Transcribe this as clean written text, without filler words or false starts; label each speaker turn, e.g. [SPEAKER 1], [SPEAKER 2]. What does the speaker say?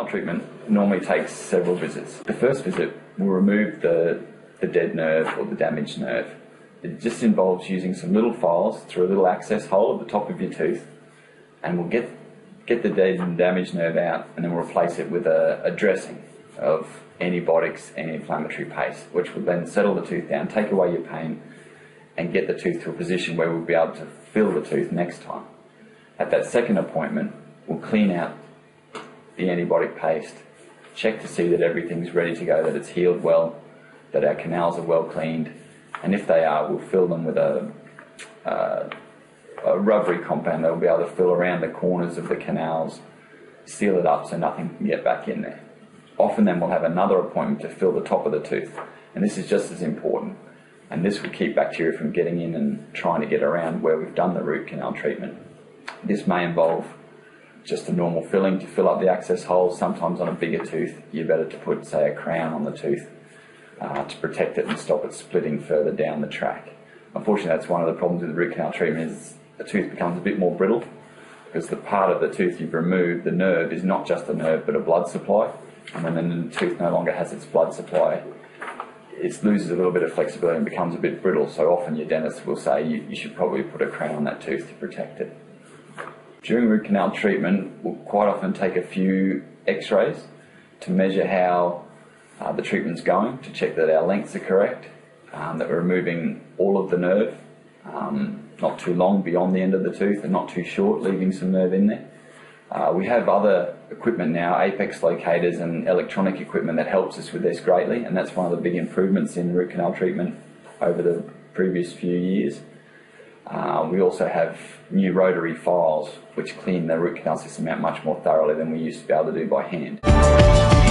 [SPEAKER 1] canal treatment normally takes several visits. The first visit will remove the dead nerve or the damaged nerve. It just involves using some little files through a little access hole at the top of your tooth, and we'll get the dead and damaged nerve out, and then we'll replace it with a dressing of antibiotics, anti-inflammatory paste, which will then settle the tooth down, take away your pain, and get the tooth to a position where we'll be able to fill the tooth next time. At that second appointment, we'll clean out the antibiotic paste, check to see that everything's ready to go, that it's healed well, that our canals are well cleaned, and if they are, we'll fill them with a rubbery compound that will be able to fill around the corners of the canals, seal it up so nothing can get back in there. Often then we'll have another appointment to fill the top of the tooth, and this is just as important, and this will keep bacteria from getting in and trying to get around where we've done the root canal treatment. This may involve just a normal filling to fill up the access holes. Sometimes on a bigger tooth you're better to put, say, a crown on the tooth to protect it and stop it splitting further down the track. Unfortunately, that's one of the problems with the root canal treatment, is the tooth becomes a bit more brittle, because the part of the tooth you've removed, the nerve, is not just a nerve but a blood supply, and when the tooth no longer has its blood supply, it loses a little bit of flexibility and becomes a bit brittle. So often your dentist will say you should probably put a crown on that tooth to protect it. During root canal treatment, we'll quite often take a few x-rays to measure how the treatment's going, to check that our lengths are correct, that we're removing all of the nerve, not too long beyond the end of the tooth and not too short, leaving some nerve in there. We have other equipment now, apex locators and electronic equipment, that helps us with this greatly, and that's one of the big improvements in root canal treatment over the previous few years. We also have new rotary files which clean the root canal system out much more thoroughly than we used to be able to do by hand.